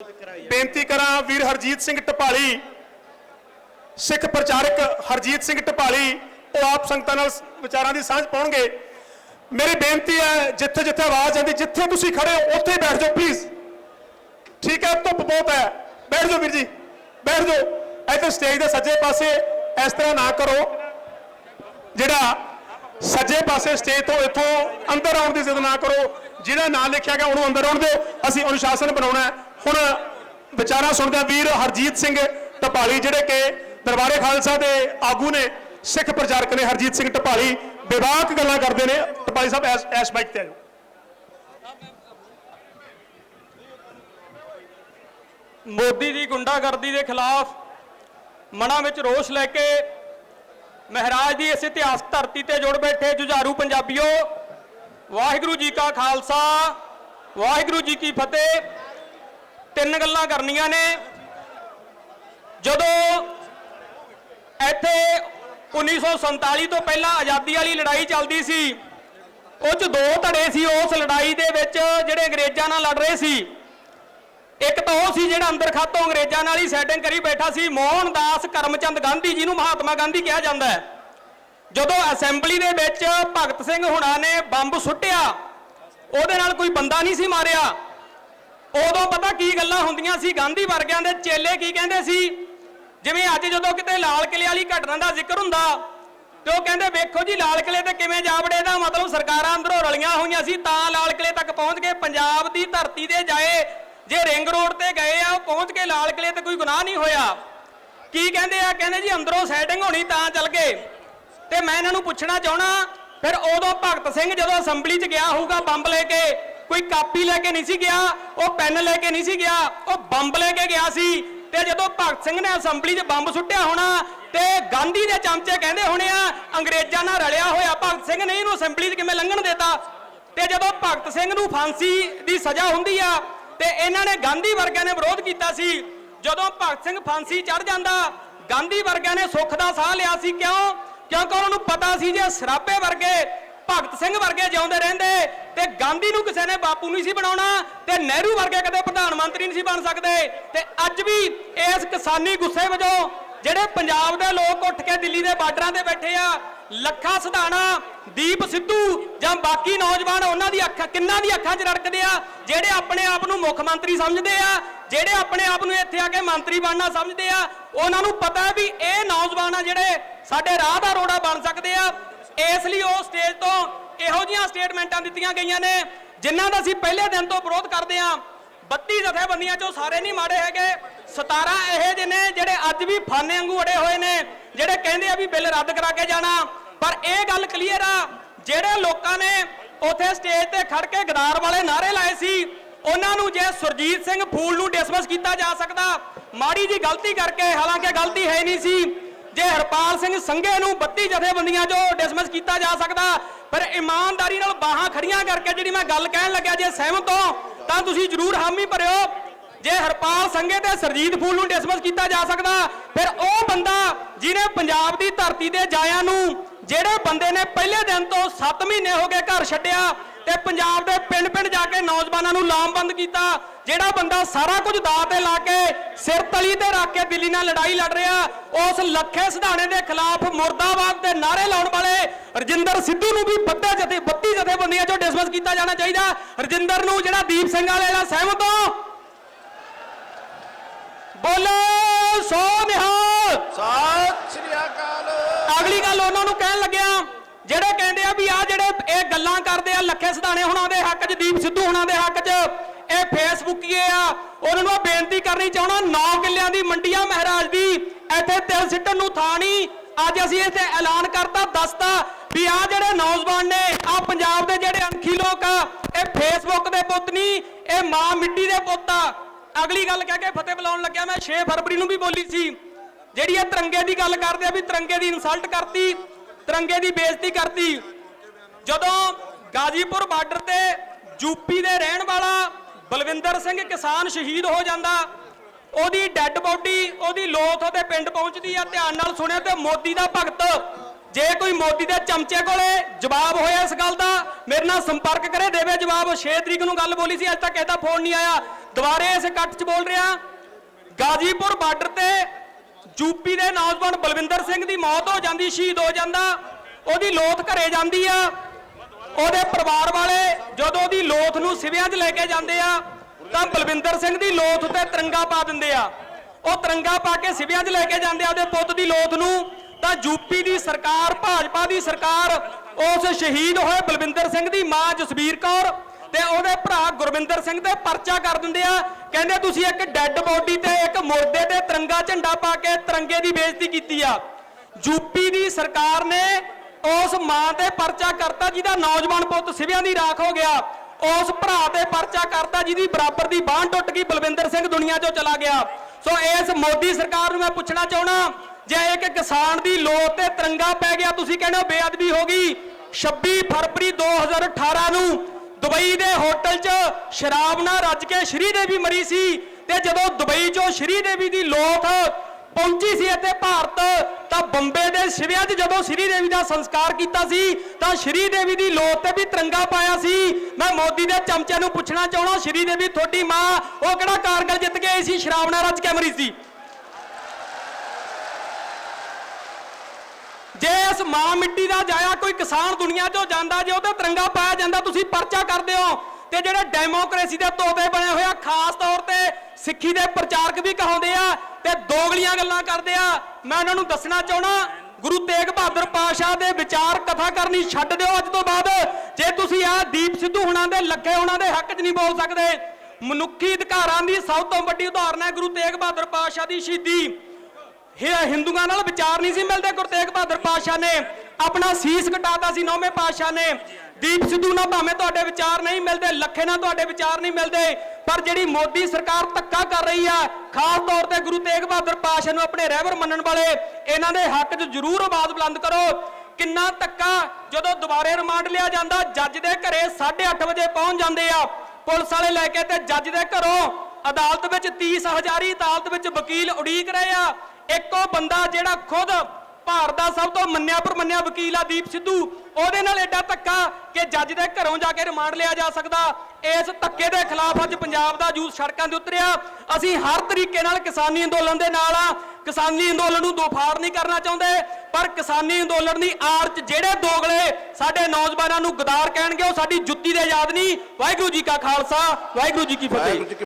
बेनती करा वीर हरजीत सिंह ढपाली सिख प्रचारक हरजीत सिंह ढपाली वो आप संगतां नाल विचारां दी सांझ पाउणगे। मेरी बेनती है जिथे जिथे आवाज आती जिथे तुसीं खड़े हो उत्थे बैठ जाओ प्लीज। ठीक है, धुप बहुत है, बैठ जाओ वीर जी, बैठ जाओ। इधर स्टेज के सज्जे पासे इस तरह ना करो, जिहड़ा सज्जे पासे स्टेज तो इथों अंदर आउण दी जिद ना करो। जिहड़ा नाम लिखिया गया उन्होंने अंदर आउण दिओ, असीं अनुशासन बनाउणा है। हुण विचारा सुनदा वीर हरजीत सिंह ढपाली जिहड़े कि दरबारे खालसा के आगू ने, सिख प्रचारक ने हरजीत सिंह ढपाली बेबाक गल्लां करदे ने। ढपाली साहब ऐस माइक ते आजो। मोदी की गुंडागर्दी के खिलाफ मना में रोष लैके महराज की इस इतिहास धरती ते जुड़ बैठे जुझारू पंजाबियों, वाहिगुरू जी का खालसा वाहिगुरू जी की फतेह। तीन गल्लां करनियां ने। जदों इत्थे 1947 तो पहला आज़ादी वाली लड़ाई चलती सी, उस दो धड़े सी उस लड़ाई दे विच जिहड़े अंग्रेज़ां नाल लड़ रहे सी। एक तो वह सी जिहड़ा अंदर खातों अंग्रेज़ां नाल ही सैटिंग करी बैठा सी, मोहनदास करमचंद गांधी, जिन्हों महात्मा गांधी कहा जाता है। जदों असैंबली दे विच भगत सिंह हुणा ने बंब सुट्टिया, उहदे नाल कोई बंदा नहीं सी मारिया। उदों पता की गल्लां हुंदियां सी, गांधी वर्गियां दे चेले की कहंदे सी, जिवें अज जदों किते लाल किले वाली घटना का जिक्र हुंदा ते ओह कहंदे वेखो जी लाल किले ते किवें जा वड़े, दा मतलब सरकारां अंदरों रलियां होईयां सी तां लाल किले तक पहुंच गए। पंजाब दी धरती ते जाए जे रिंग रोड ते गए आ पहुंच के लाल किले ते कोई गुनाह नहीं होया। की कहंदे आ, कहंदे जी अंदरों सैटिंग होनी तां चल गए। ते मैं इन्हां नूं पुछना चाहना, फिर उदों भगत सिंह जदों असैंबली च गया होऊगा बंब लेके, कोई कापी लेके नहीं सी गया, वो पेन लेके नहीं सी गया, वो बंब लेके गया सी। ते जदों भगत सिंह ने असैंबली च बंब सुट्टिया होना ते गांधी दे चमचे कहंदे होने आ अंग्रेज़ां नाल रलिया होया भगत सिंह ने इहनूं असैंबली च किवें लंघण देता। ते जदों भगत सिंह नूं फांसी दी सज़ा हुंदी आ ते इन्हां ने गांधी वर्गियां ने विरोध कीता सी। जदों भगत सिंह फांसी चढ़ जांदा गांधी वर्गियां ने सुख दा साह लिया सी। क्यों? क्योंकि उन्होंने पता सी जे सराबे वर्गे भगत सिंह वर्गे जिउंदे रहिंदे ते गांधी नूं किसी ने बापू नहीं सी बनाउणा ते नेहरू वर्गे कदे प्रधानमंत्री नहीं सी बन सकदे। ते अज भी इस किसानी गुस्से वजों जिहड़े पंजाब दे लोग उठ के दिल्ली दे बार्डरां ते बैठे आ, लखा सिधाना, दीप सिद्धू जां बाकी नौजवान उन्हां दी अखां किन्नां दी अखां च रड़कदे आ, जिहड़े अपने आप नूं मुख मंत्री समझदे आ, जिहड़े अपने आप नूं इत्थे आके मंत्री बनना समझदे आ, उन्हां नूं पता है भी इह नौजवान आ जिहड़े साडे राह दा रोड़ा बन सकदे आ। इसलिए उस स्टेज तो इहो जिहियां स्टेटमेंटां दित्तियां गईयां ने जिन्हां दा असीं पहले दिन तो विरोध करदे आ। 32 जथेबंदियां चों सारे नहीं माड़े हैगे, 17 इहे जिहे ने जिहड़े अज भी फाने वांगू अड़े होए ने, जिहड़े कहंदे आ भी बिल रद्द करा के जाना। पर यह गल क्लीयर आ, जिहड़े लोकां ने उत्थे स्टेज ते खड़ के गदार वाले नारे लाए सी, उन्हां नूं जे सुरजीत सिंह फूल नूं डिसमिस कीता जा सकदा माड़ी जी गलती करके, हालांकि गलती है नहीं सी। जे हरपाल सिंह संघे नूं 32 जथेबंदियां जो डिसमिस किया जा सकता, पर ईमानदारी नाल बाहां खड़ियां करके जिहड़ी मैं गल कहण लग्या जे सहमत हो तां तुसीं जरूर हामी भरियो। जे हरपाल संघे ते सरजीत फूल नूं डिसमिस किया जा सकता, फिर वह बंदा जिन्हें पंजाब की धरती ते जाया नूं जिहड़े बंदे ने पहले दिन तो 7 महीने हो गए घर छड्डिया ते पंजाब दे पिंड पिंड जाके नौजवानों नूं लामबंद किया, जिहड़ा बंदा सारा कुछ दाऽ ते ला के सिर तली ते रख के दिल्ली नाल लड़ाई लड़ रहा, उस लखे सिधाने के खिलाफ मुर्दाबाद के नारे लाउण वाले रजिंदर सिद्धू नूं भी 32 जथेबंदियां चों डिसमिस किया जाना चाहिए। रजिंदर नूं जिहड़ा दीप सिंह वाले सहमत हो, बोलो सो निहाल सत श्री अकाल। अगली गल उन्होंने कहन लग्या ਜਿਹੜੇ ਕਹਿੰਦੇ ਆ ਵੀ ਆ ਜਿਹੜੇ ਇਹ ਗੱਲਾਂ ਕਰਦੇ ਆ ਲੱਖੇ ਸਿਧਾਣੇ ਹੁਣਾਂ ਦੇ ਹੱਕ 'ਚ, ਦੀਪ ਸਿੱਧੂ ਹੁਣਾਂ ਦੇ ਹੱਕ 'ਚ, ਇਹ ਫੇਸਬੁੱਕੀਏ ਆ, ਉਹਨਾਂ ਨੂੰ ਬੇਨਤੀ ਕਰਨੀ ਚਾਹਣਾ 9 ਕਿੱਲਿਆਂ ਦੀ ਮੰਡੀ ਆ ਮਹਾਰਾਜ ਦੀ, ਇੱਥੇ ਤਿਲ ਸਿੱਟਣ ਨੂੰ ਥਾਂ ਨਹੀਂ। ਅੱਜ ਅਸੀਂ ਇੱਥੇ ਐਲਾਨ ਕਰਤਾ, ਦੱਸਤਾ ਵੀ ਆ ਜਿਹੜੇ ਨੌਜਵਾਨ ਨੇ ਆ ਪੰਜਾਬ ਦੇ ਜਿਹੜੇ ਅਣਖੀ ਲੋਕ ਆ, ਇਹ ਫੇਸਬੁੱਕ ਦੇ ਪੁੱਤ ਨਹੀਂ, ਇਹ ਮਾਂ ਮਿੱਟੀ ਦੇ ਪੁੱਤ ਆ। ਅਗਲੀ ਗੱਲ ਕਹਿ ਕੇ ਫਤਿਹ ਬੁਲਾਉਣ ਲੱਗਿਆ ਮੈਂ 6 ਫਰਵਰੀ ਨੂੰ ਵੀ ਬੋਲੀ ਸੀ, ਜਿਹੜੀ ਇਹ ਤਿਰੰਗੇ ਦੀ ਗੱਲ ਕਰਦੇ ਆ ਵੀ ਤਿਰੰਗੇ ਦੀ ਇਨਸਲਟ ਕਰਤੀ, तिरंगे की बेइज्जती करती। जदों गाजीपुर बार्डर ते यूपी दे रहन वाला बलविंदर सिंह किसान शहीद हो जाता, ओदी डैड बॉडी ओदी लोथ ओदे पिंड पहुंचती है, ध्यान नाल सुनिया ते मोदी दा भगत जे कोई मोदी के चमचे को जवाब होया इस गल का मेरे नाल संपर्क करे देवे जवाब। 6 तरीक को गल बोली सी, अज तक कहता फोन नहीं आया। ਦੁਬਾਰੇ ਇਸ ਇਕੱਠ 'ਚ ਬੋਲ ਰਿਹਾ। ਗਾਜ਼ੀਪੁਰ ਬਾਰਡਰ ਤੇ ਯੂਪੀ ਦੇ ਨੌਜਵਾਨ ਬਲਵਿੰਦਰ ਸਿੰਘ ਦੀ ਮੌਤ ਹੋ ਜਾਂਦੀ, ਸ਼ਹੀਦ ਹੋ ਜਾਂਦਾ, ਉਹਦੀ ਲੋਥ ਘਰੇ ਜਾਂਦੀ ਆ। ਉਹਦੇ ਪਰਿਵਾਰ ਵਾਲੇ ਜਦੋਂ ਉਹਦੀ ਲੋਥ ਨੂੰ ਸਿਵਿਆਂ 'ਚ ਲੈ ਕੇ ਜਾਂਦੇ ਆ ਤਾਂ ਬਲਵਿੰਦਰ ਸਿੰਘ ਦੀ ਲੋਥ ਉੱਤੇ ਤਿਰੰਗਾ ਪਾ ਦਿੰਦੇ ਆ। ਉਹ ਤਿਰੰਗਾ ਪਾ ਕੇ ਸਿਵਿਆਂ 'ਚ ਲੈ ਕੇ ਜਾਂਦੇ ਆ ਉਹਦੇ ਪੁੱਤ ਦੀ ਲੋਥ ਨੂੰ। ਤਾਂ ਯੂਪੀ ਦੀ ਸਰਕਾਰ, ਭਾਜਪਾ ਦੀ ਸਰਕਾਰ, ਉਸ ਸ਼ਹੀਦ ਹੋਏ ਬਲਵਿੰਦਰ ਸਿੰਘ ਦੀ ਮਾਂ ਜਸਵੀਰ ਕੌਰ ਤੇ ਉਹਦੇ ਭਰਾ ਗੁਰਵਿੰਦਰ ਸਿੰਘ ਤੇ ਪਰਚਾ ਕਰ ਦਿੰਦੇ ਆ। ਕਹਿੰਦੇ ਤੁਸੀਂ ਇੱਕ ਡੈੱਡ ਬੋਡੀ ਤੇ ਇੱਕ ਮੁਰਦੇ ਤੇ ਤਿਰੰਗਾ ਝੰਡਾ ਪਾ ਕੇ ਤਿਰੰਗੇ ਦੀ ਬੇਇੱਜ਼ਤੀ ਕੀਤੀ ਆ। ਯੂਪੀ ਦੀ ਸਰਕਾਰ ਨੇ ਉਸ ਮਾਂ ਤੇ ਪਰਚਾ ਕਰਤਾ ਜਿਹਦਾ ਨੌਜਵਾਨ ਪੁੱਤ ਸਿਵਿਆਂ ਦੀ ਰਾਖ ਹੋ ਗਿਆ। ਉਸ ਭਰਾ ਤੇ ਪਰਚਾ ਕਰਤਾ ਜਿਹਦੀ ਬਰਾਬਰ ਦੀ ਬਾਂਹ ਟੁੱਟ ਗਈ, ਬਲਵਿੰਦਰ ਸਿੰਘ ਦੁਨੀਆ 'ਚੋਂ ਚਲਾ ਗਿਆ। ਸੋ ਇਸ ਮੋਦੀ ਸਰਕਾਰ ਨੂੰ ਮੈਂ ਪੁੱਛਣਾ ਚਾਹੁੰਦਾ, ਜੇ ਇੱਕ ਕਿਸਾਨ ਦੀ ਲੋਥ ਤੇ ਤਿਰੰਗਾ ਪੈ ਗਿਆ ਤੁਸੀਂ ਕਹਿੰਦੇ ਹੋ ਬੇਅਦਬੀ ਹੋ ਗਈ। 26 ਫਰਵਰੀ 2018 ਨੂੰ ਦੁਬਈ ਦੇ ਹੋਟਲ 'ਚ ਸ਼ਰਾਬ ਨਾਲ ਰੱਜ ਕੇ ਸ਼੍ਰੀ ਦੇਵੀ ਮਰੀ ਸੀ ਤੇ ਜਦੋਂ ਦੁਬਈ 'ਚੋਂ ਸ਼੍ਰੀ ਦੇਵੀ ਦੀ ਲੋਥ ਪਹੁੰਚੀ ਸੀ ਇੱਥੇ ਭਾਰਤ ਤਾਂ ਬੰਬੇ ਦੇ ਸਿਵਿਆਂ 'ਚ ਜਦੋਂ ਸ਼੍ਰੀ ਦੇਵੀ ਦਾ ਸੰਸਕਾਰ ਕੀਤਾ ਸੀ ਤਾਂ ਸ਼੍ਰੀ ਦੇਵੀ ਦੀ ਲੋਥ ਤੇ ਵੀ ਤਿਰੰਗਾ ਪਾਇਆ ਸੀ। ਮੈਂ ਮੋਦੀ ਦੇ ਚਮਚਿਆਂ ਨੂੰ ਪੁੱਛਣਾ ਚਾਹੁੰਦਾ, ਸ਼੍ਰੀ ਦੇਵੀ ਤੁਹਾਡੀ ਮਾਂ ਉਹ ਕਿਹੜਾ ਕਾਰਗਲ ਜਿੱਤ ਕੇ ਆਈ ਸੀ, ਸ਼ਰਾਬ ਨਾਲ ਰੱਜ ਕੇ ਮਰੀ ਸੀ। ਜੇ ਇਸ ਮਾਂ ਮਿੱਟੀ ਦਾ ਜਾਇਆ ਕੋਈ ਕਿਸਾਨ ਦੁਨੀਆ 'ਚੋਂ ਜਾਂਦਾ, ਜੇ ਉਹਦਾ ਤਿਰੰਗਾ ਪਾਇਆ ਜਾਂਦਾ ਤੁਸੀਂ ਪਰਚਾ ਕਰਦੇ ਹੋ। ਤੇ ਜਿਹੜੇ ਡੈਮੋਕ੍ਰੇਸੀ ਦੇ ਤੋਤੇ ਬਣੇ ਹੋਏ ਆ, ਖਾਸ ਤੌਰ ਤੇ ਸਿੱਖੀ ਦੇ ਪ੍ਰਚਾਰਕ ਵੀ ਕਹਾਉਂਦੇ ਆ ਤੇ ਦੋਗਲੀਆਂ ਗੱਲਾਂ ਕਰਦੇ ਆ। ਮੈਂ ਉਹਨਾਂ ਨੂੰ ਦੱਸਣਾ ਚਾਹਣਾ, ਗੁਰੂ ਤੇਗ ਬਹਾਦਰ ਪਾਤਸ਼ਾਹ ਦੇ ਵਿਚਾਰ ਕਥਾ ਕਰਨੀ ਛੱਡ ਦਿਓ ਅੱਜ ਤੋਂ ਬਾਅਦ। ਜੇ ਤੁਸੀਂ ਆ ਦੀਪ ਸਿੱਧੂ ਹੁਣਾਂ ਦੇ, ਲੱਖੇ ਹੁਣਾਂ ਦੇ ਹੱਕ 'ਚ ਨਹੀਂ ਬੋਲ ਸਕਦੇ। ਮਨੁੱਖੀ ਅਧਿਕਾਰਾਂ ਦੀ ਸਭ ਤੋਂ ਵੱਡੀ ਉਦਾਹਰਨ ਹੈ ਗੁਰੂ ਤੇਗ ਬਹਾਦਰ ਪਾਤਸ਼ਾਹ ਦੀ ਸ਼ਹੀਦੀ। ਹਿੰਦੂਆਂ ਨਾਲ ਵਿਚਾਰ ਨਹੀਂ ਸੀ ਮਿਲਦੇ, ਗੁਰੂ ਤੇਗ ਬਹਾਦਰ ਪਾਤਸ਼ਾਹ ਨੇ ਆਪਣਾ ਸੀਸ ਕਟਾਤਾ ਸੀ। 9ਵੇਂ ਪਾਤਸ਼ਾਹ ਨੇ ਦੀਪ ਸਿੱਧੂ ਨਾਲ ਭਾਵੇਂ ਤੁਹਾਡੇ ਵਿਚਾਰ ਨਹੀਂ ਮਿਲਦੇ, ਲੱਖੇ ਨਾਲ ਤੁਹਾਡੇ ਵਿਚਾਰ ਨਹੀਂ ਮਿਲਦੇ, ਪਰ ਜਿਹੜੀ ਮੋਦੀ ਸਰਕਾਰ ਧੱਕਾ ਕਰ ਰਹੀ ਆ ਖਾਸ ਤੌਰ ਤੇ ਗੁਰੂ ਤੇਗ ਬਹਾਦਰ ਪਾਤਸ਼ਾਹ ਨੂੰ ਆਪਣੇ ਰਹਿਬਰ ਮੰਨਣ ਵਾਲੇ, ਇਹਨਾਂ ਦੇ ਹੱਕ 'ਚ ਜ਼ਰੂਰ ਆਵਾਜ਼ ਬੁਲੰਦ ਕਰੋ। ਕਿੰਨਾ ਧੱਕਾ, ਜਦੋਂ ਦੁਬਾਰੇ ਰਿਮਾਂਡ ਲਿਆ ਜਾਂਦਾ ਜੱਜ ਦੇ ਘਰੇ 8:30 ਵਜੇ ਪਹੁੰਚ ਜਾਂਦੇ ਆ ਪੁਲਿਸ ਵਾਲੇ ਲੈ ਕੇ ਤੇ ਜੱਜ ਦੇ ਘਰੋਂ ਅਦਾਲਤ ਵਿੱਚ 30 ਹਜ਼ਾਰੀ ਅਦਾਲਤ ਵਿੱਚ ਵਕੀਲ ਉਡੀਕ ਰਹੇ ਆ। ਇੱਕੋ ਬੰਦਾ ਜਿਹੜਾ ਖੁਦ ਭਾਰਤ ਦਾ ਸਭ ਤੋਂ ਮੰਨਿਆ ਪ੍ਰਮੰਨਿਆ ਵਕੀਲ ਆ ਦੀਪ ਸਿੱਧੂ, ਉਹਦੇ ਨਾਲ ਐਡਾ ਧੱਕਾ ਕਿ ਜੱਜ ਦੇ ਘਰੋਂ ਜਾ ਕੇ ਰਿਮਾਂਡ ਲਿਆ ਜਾ ਸਕਦਾ। ਇਸ ਧੱਕੇ ਦੇ ਖਿਲਾਫ ਅੱਜ ਪੰਜਾਬ ਦਾ ਯੂਥ ਸੜਕਾਂ ਤੇ ਉਤਰਿਆ। ਅਸੀਂ ਹਰ ਤਰੀਕੇ ਨਾਲ ਕਿਸਾਨੀ ਅੰਦੋਲਨ ਦੇ ਨਾਲ ਆ। ਕਿਸਾਨੀ ਅੰਦੋਲਨ ਨੂੰ ਦੋਫਾੜ ਨਹੀਂ ਕਰਨਾ ਚਾਹੁੰਦੇ, ਪਰ ਕਿਸਾਨੀ ਅੰਦੋਲਨ ਦੀ ਆੜ 'ਚ ਜਿਹੜੇ ਦੋਗਲੇ ਸਾਡੇ ਨੌਜਵਾਨਾਂ ਨੂੰ ਗਦਾਰ ਕਹਿਣਗੇ ਉਹ ਸਾਡੀ ਜੁੱਤੀ ਦੇ ਯਾਦ ਨਹੀਂ। ਵਾਹਿਗੁਰੂ ਜੀ ਕਾ ਖਾਲਸਾ, ਵਾਹਿਗੁਰੂ ਜੀ ਕੀ ਫਤਿਹ।